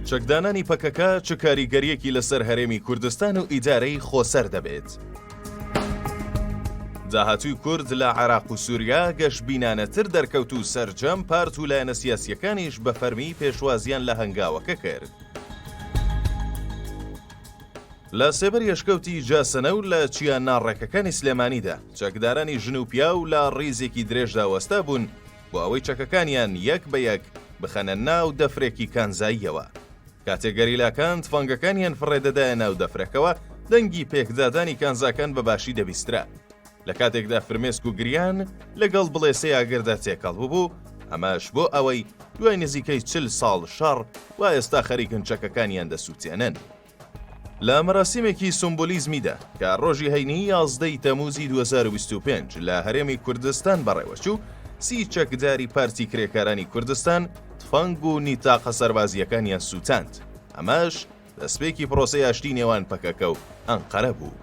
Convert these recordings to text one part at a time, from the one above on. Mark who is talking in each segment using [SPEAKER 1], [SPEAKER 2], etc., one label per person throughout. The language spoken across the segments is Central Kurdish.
[SPEAKER 1] چەکدانانی پەکەکە چ کاریگەریەکی لەسەر هەرێمی کوردستان و ئیدارەی خۆسەر دەبێت. داهاتووی کورد لە عێراق و سووریا گەشت بینانەتر دەرکەوت و سەرجەم پارت و لایەنە سیاسیەکانیش بە فەرمی پێشوازیان لە هەنگاوەکە کرد. لە سێبەر یەشکەوتی جاسەنە و لە چیان ناڕێکەکانی سلێمانیدا چەکدارانی ژن و پیا و لە ڕیزێکی درێژدا وەستا بوون بۆ ئەوەی چەکەکانیان یەک بە یەک بخەنە ناو دەفرێکی کانزاییەوە. کاتێک گەریلاکان تفەنگەکانیان فڕێدەدایە ناو دەفرەکەوە دەنگی پێکدادانی کانزاکان بەباشی دەبیسترا. لە کاتێکدا فرمێسک و گریان لەگەڵ بڵێسەی ئاگردا تێکەڵ بوو، ئەمەش بۆ ئەوەی دوای نزیکەی 40 ساڵ شەڕ و ئێستا خەریکن چەکەکانیان دەسووتێنن. لە مەراسیمێکی سمبۆلیزمیدا کە ڕۆژی هەینی 11 تەموزی 2025 لە هەرێمی کوردستان بەڕێوەچوو، 30 چەکداری پارتی کرێکارانی کوردستان تفەنگ و نیتاقە سەربازیەکانیان سووتاند. ئەمەش دەستپێکی پرۆسەی ئاشتی نێوان پەکەکە و ئەنقەرە بوو.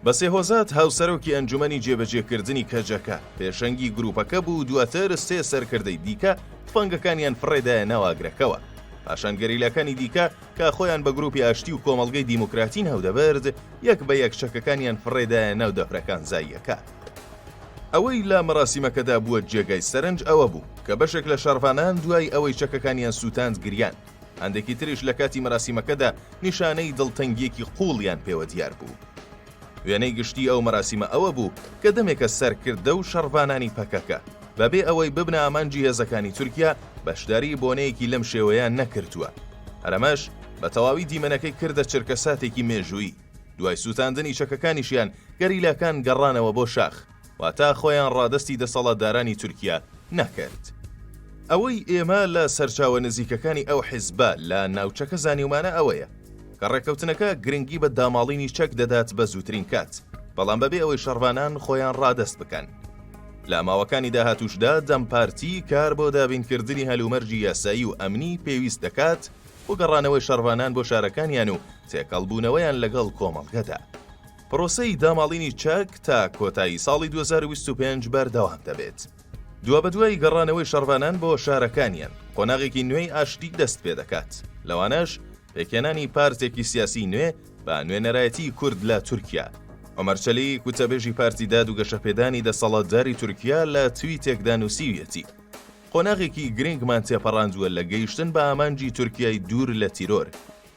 [SPEAKER 1] بە سێهۆزات هاوسەرۆکی ئەنجومەنی جێبەجێکردنی کەجەکە پێشەنگی گروپەکە بوو، دواتر سێ سەرکردەی دیکە تفەنگەکانیان فڕێدایە ناواگرەکەوە. پاشان گەریلاکانی دیکە کە خۆیان بە گروپی ئاشتی و کۆمەڵگەی دیموکراتین هەودەبرد، یەک بە یەک چەکەکانیان فڕێدایە ناو دەفرەکان زاییەکە. ئەوەی لە مەراسیمەکەدا بووە جێگای سەرنج ئەوە بوو کە بەشێک لە شەڕڤانان دوای ئەوەی چەکەکانیان سووتاند گریان. هەندێکی تریش لە کاتی مەراسیمەکەدا نیشانەی دڵتەنگیەکی قوڵیان پێوە دیار بوو. وێنەی گشتی ئەو مەراسیمە ئەوە بوو کە دەمێکە سەرکردە و شەڕڤانانی پەکەکە بەبێ ئەوەی ببنە ئامانجی هێزەکانی تورکیا بەشداری بۆنەیەکی لەم شێوەیان نەکردووە. هەرەمەش بە تەواوی دیمەنەکەی کردە چرکەساتێکی مێژووی. دوای سووتاندنی چەکەکانیشیان گەریلاکان گەڕانەوە بۆ شاخ، واتە خۆیان ڕادستی دەسەڵاتدارانی تورکیا نەکرد. ئەوەی ئێمە لە سەرچاوە نزیکەکانی ئەو حیزبە لە ناوچەکە زانیومانە ئەوەیە کە ڕێکەوتنەکە گرنگی بە داماڵینی چەک دەدات بە زووترین کات، بەڵام بەبێ ئەوەی شەڕڤانان خۆیان ڕادەست بکەن. لە ماوەکانی داهاتووشدا دەمپارتی کار بۆ دابینکردنی هەلومەرجی یاسایی و ئەمنی پێویست دەکات بۆ گەڕانەوەی شەڕڤانان بۆ شارەکانیان و تێکەڵبوونەوەیان لەگەڵ کۆمەڵگەدا. پرۆسەی داماڵینی چەک تا کۆتایی ساڵی 2025 بەردەوام دەبێت. دووە بە دوای گەڕانەوەی شەڕڤانان بۆ شارەکانیان قۆناغێکی نوێی ئاشتی دەست پێ دەکات. لەوانەش پێکێنانی پارتێکی سیاسی نوێ بە نوێنەرایەتی کورد لە تورکیا. عومەر چەلیک وتەبێژی پارتی داد و گەشەپێدانی دەسەڵاتداری تورکیا لە تویتێکدا نووسیویەتی قۆناغێکی گرنگمان تێپەڕاندووە لە گەیشتن بە ئامانجی تورکیای دوور لە تیرۆر.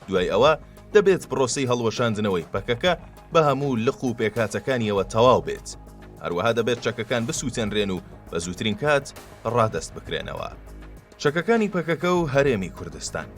[SPEAKER 1] دوای ئەوە دەبێت پرۆسەی هەڵوەشاندنەوەی پەکەکە بە هەموو لق و پێکاتەکانیەوە تەواو بێت. هەروەها دەبێت چەکەکان بسووتێنرێن و بە زووترین کات ڕادەست بکرێنەوە. چەکەکانی پەکەکە و هەرێمی کوردستان.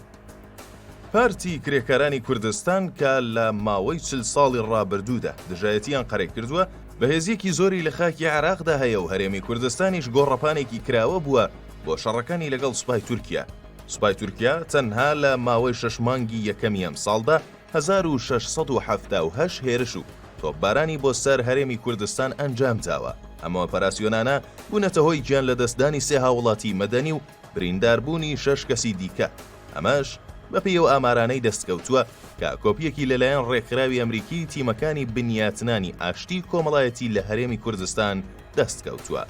[SPEAKER 1] پارتی کرێکارانی کوردستان کە لە ماوەی 40 ساڵی ڕابردوودا دژایەتیان قەرێک کردووە، بەهێزیەکی زۆری لە خاکی عێراقدا هەیە و هەرێمی کوردستانیش گۆڕەپانێکی کراوە بووە بۆ شەڕەکانی لەگەڵ سوپای تورکیا. سوپای تورکیا تەنها لە ماوەی 6 مانگی یەکەمی ئەم ساڵدا 1678 هێرش و تۆپبارانی بۆ سەر هەرێمی کوردستان ئەنجام داوە. ئەمە ئۆپەراسیۆنانە بوونەتە هۆی گیان لە دەستدانی 3 هاوڵاتی مەدەنی و برینداربوونی 6 کەسی دیکە. ئەمەش بە پێی ئامارانەی دەستکەوتووە کە کۆپیەکی لەلایەن ڕێکخراوی ئەمریکی تیمەکانی بنیاتنانی ئاشتی کۆمەڵایەتی لە هەرێمی کوردستان دەستکەوتووە.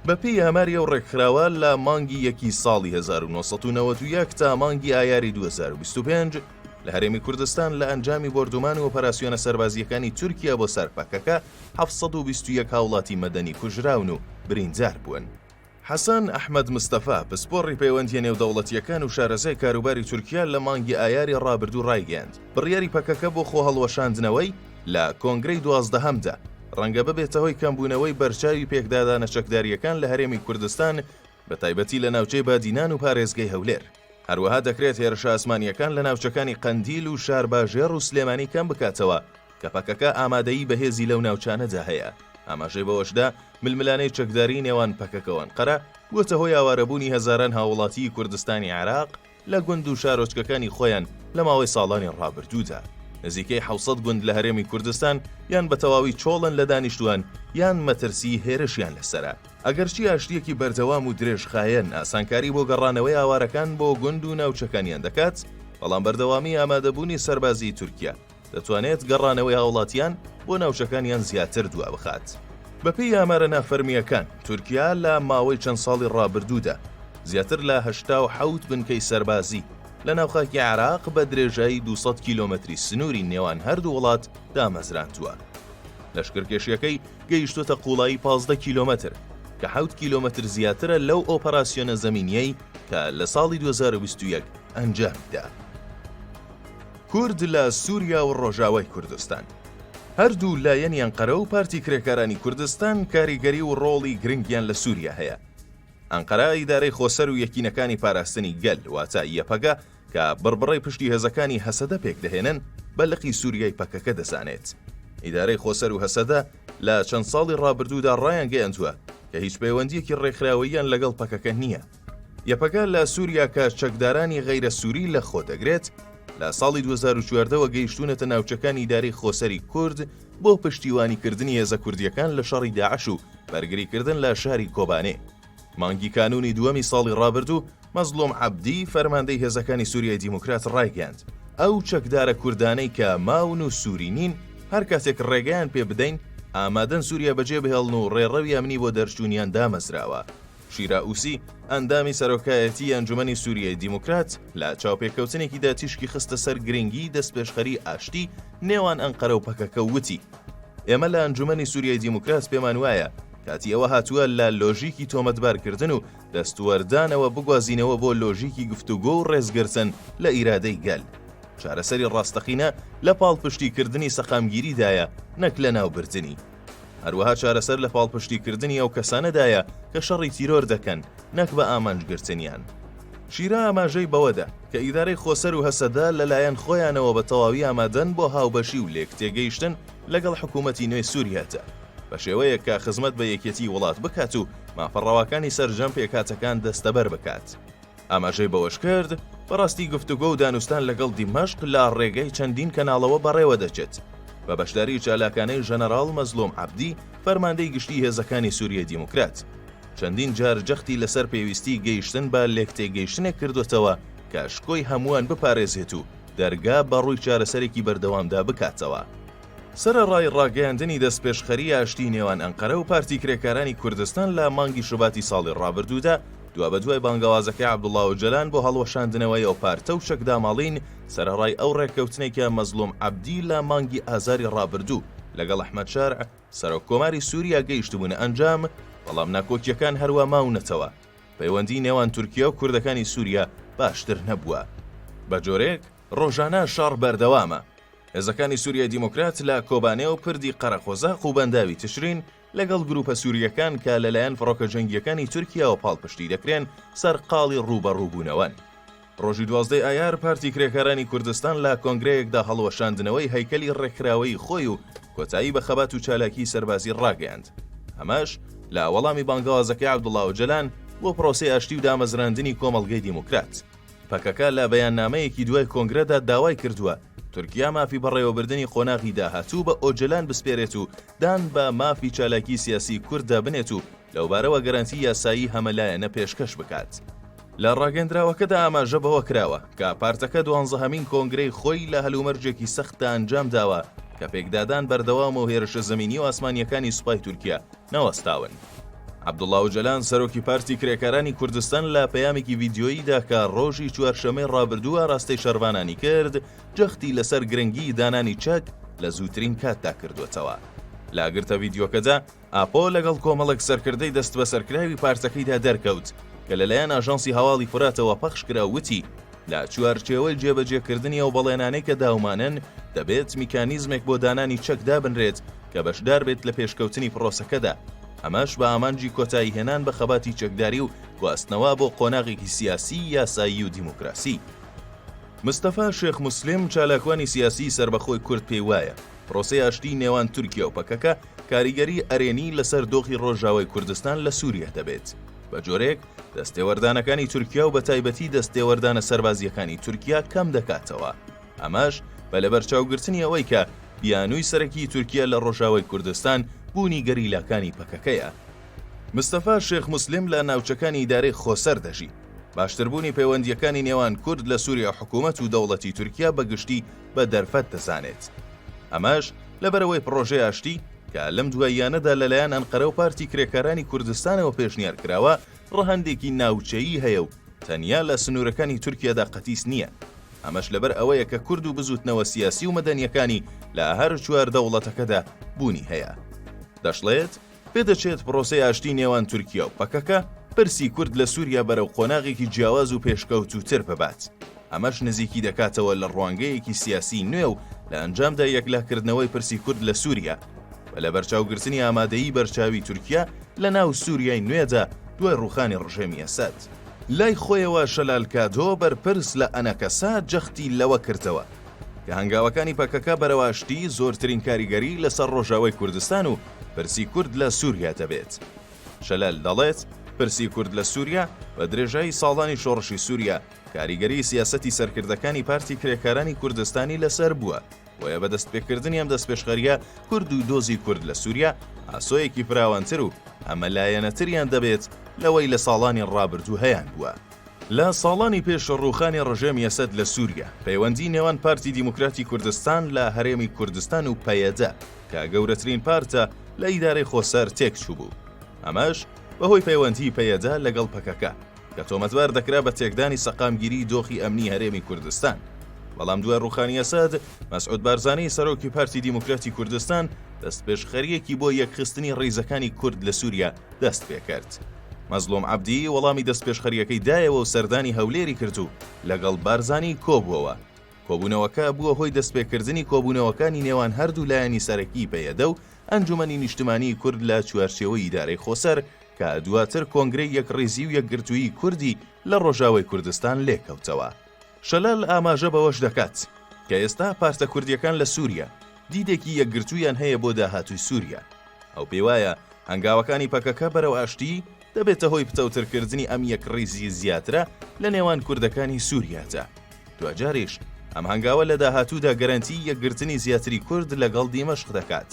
[SPEAKER 1] بە پێی ئاماری ئەو ڕێکخراوە لە مانگی یەکی ساڵی 1991 تا مانگی ئایاری 2025 لە هەرێمی کوردستان لە ئەنجامی بردومان و ئۆپەراسیۆنە سەربازیەکانی تورکیا بۆ سەرپەکەکە 721 هاوڵاتی مەدەنی کوژراون و بریندار بوون. حەسەن ئەحمەد مستەفا پسپۆڕی پەیوەندیە نێودەوڵەتیەکان و شارەزای کاروباری تورکیا لە مانگی ئایاری ڕابردوو ڕایگەیاند بڕیاری پەکەکە بۆ خۆ هەڵوەشاندنەوەی لە کۆنگرەی 12هەمدا ڕەنگە ببێتە هۆی کەمبوونەوەی بەرچاوی پێکدادانە چەکداریەکان لە هەرێمی کوردستان بە تایبەتی لە ناوچەی بادینان و پارێزگای هەولێر. هەروەها دەکرێت هێرشە ئاسمانیەکان لە ناوچەکانی قەندیل و شارباژێر و سلێمانی کەم بکاتەوە کە پەکەکە ئامادەیی بەهێزی لەو ناوچانەدا هەیە. ئاماژەی بەوەشدا ململانەی چەکداری نێوان پەکەکەوان قەرە بووەتە هۆی ئاوارەبوونی هەزاران هاوڵاتی کوردستانی عێراق لە گوند و شارۆچکەکانی خۆیان لە ماوەی ساڵانی ڕابردوودا. نزیکەی 700 گوند لە هەرێمی کوردستان یان بە تەواوی چۆڵن لە دانیشتوان یان مەترسی هێرشیان لەسەرە. ئەگەرچی ئاشتیەکی بەردەوام و درێژخایەن ئاسانکاری بۆ گەڕانەوەی ئاوارەکان بۆ گوند و ناوچەکانیان دەکات، بەڵام بەردەوامی ئامادەبوونی سەربازی تورکیا دەتوانێت گەڕانەوەی هاوڵاتیان بۆ ناوچەکانیان زیاتر دوا بخات. بەپێی ئامارە نافەرمیەکان تورکیا لە ماوەی چەند ساڵی ڕابردوودا زیاتر لە 87 بنکەی سەربازی لە ناوخاکی عێراق بە درێژایی 200 کیلۆمەتری سنووری نێوان هەردوو وڵات دامەزراندووە. لەشکرکێشیەکەی گەیشتوتە قوڵایی 15 کیلۆمەتر کە 7 کیلۆمەتر زیاترە لەو ئۆپەراسیۆنە زەمینیەی کە لە ساڵی 2021 ئەنجامدا. کورد لە سووریا و ڕۆژاوای کوردستان. هەردوو لایەنی ئەنقەرە و پارتی کرێکارانی کوردستان کاریگەری و ڕۆڵی گرنگیان لە سووریا هەیە. ئەنقەرە ئیدارەی خۆسەر و یەکینەکانی پاراستنی گەل واتە یەپەگە کە بڕبڕی پشتی هێزەکانی هەسەدە پێک دەهێنن بە لقی سووریای پەکەکە دەزانێت. ئیدارەی خۆسەر و هەسەدە لە چەند ساڵی ڕابردوودا ڕایان گەیاندووە کە هیچ پەیوەندیەکی ڕێکخراوەییان لەگەڵ پەکەکە نییە. یەپەگە لە سووریا کە چەکدارانی غەیرە سووری لە خۆ دەگرێت، لە ساڵی 2014ەوە گەیشتونەتە ناوچەکانی ئیدارەی خۆسەری کورد بۆ پشتیوانیکردنی هێزە کوردیەکان لە شەڕی داعش و بەرگریکردن لە شاری کۆبانێ. مانگی کانونی دووەمی ساڵی ڕابردوو مەزلوم عەبدی فەرماندەی هێزەکانی سووریای دیموکرات ڕایگەیاند ئەو چەکدارە کوردانەی کە ماون و سووری نین هەر کاتێک ڕێگەیان پێ بدەین ئامادەن سووریا بەجێ بهێڵن و ڕێڕەوی ئەمنی بۆ دەرچوونیان دامەزراوە. شیراوسی ئەندامی سەرۆکایەتی ئەنجومەنی سووریای دیموکرات لە چاوپێکەوتنێکیدا تیشکی خستە سەر گرنگی دەستپێشخەری ئاشتی نێوان ئەنقەرە و پەکەکە وتی ئێمە لە ئەنجومەنی سووریای دیموکرات پێمان وایە کاتی ئەوە هاتووە لە لۆژیکی تۆمەتبارکردن و دەستوەردانەوە بگوازینەوە بۆ لۆژیکی گفتوگۆ و ڕێزگرتن لە ئیرادەی گەل. چارەسەری ڕاستەقینە لە پاڵپشتیکردنی سەقامگیریدایە نەک لە ناوبردنی. هەروەها چارەسەر لە پاڵپشتیکردنی ئەو کەسانەدایە کە شەڕی تیرۆر دەکەن نەک بە ئامانجگرتنیان. شیرا ئاماژەی بەوەدا کە ئیدارەی خۆسەر و هەسەدا لەلایەن خۆیانەوە بە تەواوی ئامادەن بۆ هاوبەشی و لێک تێگەیشتن لەگەڵ حکوومەتی نوێی سووریاتە بە شێوەیەک کە خزمەت بە یەکێتی وڵات بکات و مافەڕەواکانی سەرجەم پێکاتەکان دەستەبەر بکات. ئاماژەی بەوەش کرد بەڕاستی گفتوگۆ و دانوستان لەگەڵ دیمەشق لە ڕێگەی چەندین کەناڵەوە بەڕێوە دەچێت بە بەشداری چالاکانەی ژەنەڕاڵ مەزلوم عەبدی فەرماندەی گشتی هێزەکانی سووریای دیموکرات. چەندین جار جەختی لەسەر پێویستی گەیشتن بە لێکتێگەیشتنێک کردوتەوە کە شکۆی هەمووان بپارێزێت و دەرگا بە ڕووی چارەسەرێکی بەردەوامدا بکاتەوە. سەرەڕای ڕاگەیاندنی دەستپێشخەری ئاشتی نێوان ئەنقەرە و پارتی کرێکارانی کوردستان لە مانگی شوباتی ساڵی ڕابردوودا دوابەدوای بانگەوازەکەی عەبدوڵڵا ئۆجەلان بۆ هەڵوەشاندنەوەی ئەو پارتە و شەکداماڵین سەرەڕای ئەو ڕێککەوتنێکە مەزلوم عەبدی لە مانگی ئازاری ڕابردوو لەگەڵ ئەحمەد شارع سەرۆکۆماری سووریا گەیشتبوونە ئەنجام، بەڵام ناکۆکیەکان هەروە ماونەتەوە. پەیوەندی نێوان تورکیا و کوردەکانی سووریا باشتر نەبووە. بە جۆرێک ڕۆژانە شەڕ بەردەوامە. هێزەکانی سووریای دیموکرات لە کۆبانێ و پردی قەرەخۆزاق و بەنداوی تشرین لەگەڵ گروپە سووریەکان کە لەلایەن فڕۆکە جەنگیەکانی تورکیا و پاڵپشتی دەکرێن سەرقاڵی ڕوبەڕووبوونەوەن. ڕۆژی 12 ئایار پارتی کرێکارانی کوردستان لە کۆنگرەیەکدا هەڵوەشاندنەوەی هەیکەلی ڕێکخراوەی خۆی و کۆتایی بە خەبات و چالاکی سەربازی ڕاگەیاند. ئەمەش لە وەڵامی بانگەوازەکەی عەبدوڵڵا ئۆجەلان بۆ پرۆسەی ئاشتی و دامەزراندنی کۆمەڵگەی دیموکرات. پەکەکە لە بەیاننامەیەکی دوای کۆنگرەدا داوای کردووە تورکیا مافی بەڕێوەبردننی قۆناغی داهاتوو بە ئۆجەلان بسپێرێت و دان بە مافی چالاکی سیاسی کورددا بنێت و لەوبارەوە گەرانتی یاسایی هەمەلایەنە پێشکەش بکات. لە ڕاگەندراوەکەدا ئاماژە بەوە کراوە کە پارتەکە 12هەمین کۆنگرەی خۆی لە هەلومەرجێکی سەختدا ئەنجام داوە کە پێکدادان بەردەوام و هێرشە زەمینی و ئاسمانیەکانی سوپای تورکیا نەوەستاون. عەبدوڵڵا ئۆجەلان سەرۆکی پارتی کرێکارانی کوردستان لە پەیامێکی ڤیدیۆییدا کە ڕۆژی چوارشەمەی ڕابردووە ڕاستەی شەروانانی کرد جەختی لەسەر گرنگی دانانی چەک لە زووترین کاتدا کردوێتەوە. لاگرتە ڤیدیۆکەدا ئاپۆ لەگەڵ کۆمەڵێک سەرکردەی دەست بە سەرکراوی پارتەکەیدا دەرکەوت کە لەلایەن ئاژانسی هەواڵی فوراتەوە پەخش کرا وتی لە چوارچێوەی جێبەجێکردنی ئەو بەڵێنانەی کە داومانن دەبێت میکانیزمێک بۆ دانانی چەک دابنرێت کە بەشدار بێت لە پێشکەوتنی پرۆسەکەدا. ئەمەش بە ئامانجی کۆتایی هێنان بە خەباتی چەکداری و گواستنەوە بۆ قۆناغێکی سیاسی، یاسایی و دیموکراسی. مستەفا شێخ موسلم چالاکوانی سیاسی سربەخۆی کورد پێی وایە پرۆسەی ئاشتی نێوان تورکیا و پەکەکە کاریگەری ئەرێنی لەسەر دۆخی ڕۆژاوای کوردستان لە سووریا دەبێت. بە جۆرێک دەستێوەردانەکانی تورکیا و بە تایبەتی دەستێوەردانە سەربازیەکانی تورکیا کەم دەکاتەوە. ئەمەش بە لەبەرچاوگرتنی ئەوەی کە بیانووی سەرەکی تورکیا لە ڕۆژاوای کوردستان بوونی گەریلاکانی پەکەکەیە. مستەفا شێخ موسلم لە ناوچەکانی ئیدارەی خۆسەر دەژی. باشتربوونی پەیوەندیەکانی نێوان کورد لە سووریا حکوومەت و دەوڵەتی تورکیا بەگشتی بە دەرفەت دەزانێت. ئەمەش لەبەرەوەی پرۆژەی ئاشتی کە لەم دواییانەدا لەلایەن ئەنقەرە و پارتی کرێکارانی کوردستانەوە پێشنیار کراوە ڕەهەندێکی ناوچەیی هەیە و تەنیا لە سنوورەکانی تورکیادا قەتیس نییە. ئەمەش لەبەر ئەوەیە کە کورد و بزوتنەوە سیاسی و مەدەنیەکانی لە هەر چوار دەوڵەتەکەدا بوونی هەیە. دەشڵێت پێدەچێت پرۆسەی ئاشتی نێوان تورکیا و پەکەکە پرسی کورد لە سووریا بەرەو قۆناغێکی جیاواز و پێشکەوتوتر ببات. ئەمەش نزیکی دەکاتەوە لە ڕوانگەیەکی سیاسی نوێ و لە ئەنجامدا یەکلاکردنەوەی پرسی کورد لە سووریا و لە بەرچاوگرتنی ئامادەیی بەرچاوی تورکیا لە ناو سووریای نوێدا دوای ڕوخانی ڕژێمی ئەساد. لای خۆیەوە شەلال کادۆ بەرپرس لە ئەنەکەسا جەختی لەوە کردەوە کە هەنگاوەکانی پەکەکە بەرەو ئاشتی زۆرترین کاریگەری لەسەر ڕۆژاوای کوردستان و پرسی کورد لە سووریا دەبێت. شەلال دەڵێت پرسی کورد لە سووریا بە درێژایی ساڵانی شۆڕشی سووریا کاریگەری سیاسەتی سەرکردەکانی پارتی کرێکارانی کوردستانی لەسەر بووە وە بەدەستپێکردنی ئەم دەستپێشخەریە کورد و دۆزی کورد لە سووریا ئاسۆیەکی فراوانتر و ئەمەلایەنەتریان دەبێت لەوەی لە ساڵانی ڕابردوو هەیان بووە. لە ساڵانی پێش ڕوخانی ڕژێمی ئەسەد لە سووریا پەیوەندی نێوان پارتی دیموکراتی کوردستان لە هەرێمی کوردستان و پەیەدە کە گەورەترین پارتە لە ئیدارەی خۆسەر تێکچوو بوو. ئەمەش بەهۆی پەیوەندی پەیەدە لەگەڵ پەکەکە کە تۆمەتبار دەکرا بە تێکدانی سەقامگیری دۆخی ئەمنی هەرێمی کوردستان. بەڵام دوای ڕوخانی ئەسەد مەسعود بارزانی سەرۆکی پارتی دیموکراتی کوردستان دەستپێشخەریەکی بۆ یەکخستنی ڕێزەکانی کورد لە سووریا دەست پێ کرد. مەزلوم عەبدی وەڵامی دەستپێشخەریەکەی دایەوە و سەردانی هەولێری کرد و لەگەڵ بارزانی کۆبووەوە. کۆبوونەوەکە بووە هۆی دەستپێکردنی کۆبوونەوەکانی نێوان هەردوو لایەنی سەرەکی پەیەدە و ئەنجومەنی نیشتمانی کورد لە چوارچێوەی ئیدارەی خۆسەر کە دواتر کۆنگرەی یەکڕێزی و یەکگرتووی کوردی لە ڕۆژاوای کوردستان لێکەوتەوە. شەلال ئاماژە بەوەش دەکات کە ئێستا پارتە کوردیەکان لە سووریا دیدێکی یەکگرتوویان هەیە بۆ داهاتووی سووریا. ئەو پێی وایە هەنگاوەکانی پەکەکە بەرەو ئاشتی دەبێتە هۆی پتەوترکردنی ئەم یەکڕێزی زیاترە لە نێوان کوردەکانی سووریادا. دوجاریش ئەم هەنگاوە لە داهاتوودا گەرانتی یەکگرتنی زیاتری کورد لەگەڵ دیمەشق دەکات.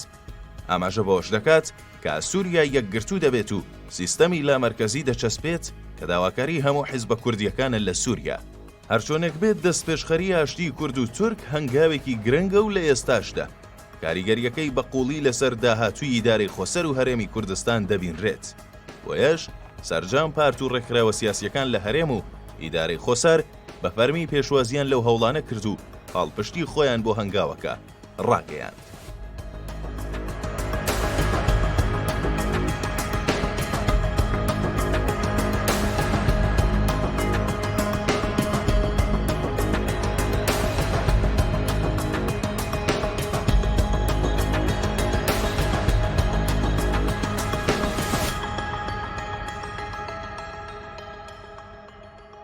[SPEAKER 1] ئاماژە بەوەش دەکات کە سووریا یەکگرتوو دەبێت و سیستەمی لامەرکەزی دەچەسپێت کە داواکاری هەموو حیزبە کوردیەکانە لە سووریا. هەرچۆنێک بێت دەستپێشخەری ئاشتی کورد و تورک هەنگاوێکی گرنگە و لە ئێستاشدا کاریگەریەکەی بەقووڵی لەسەر داهاتووی ئیدارەی خۆسەر و هەرێمی کوردستان دەبینرێت. بۆیەش سەرجام پارت و ڕێکخراوە سیاسیەکان لە هەرێم و ئیدارەی خۆسەر بە فەرمی پێشوازیان لەو هەوڵانە کرد و هەڵپشتی خۆیان بۆ هەنگاوەکە ڕاگەیاند.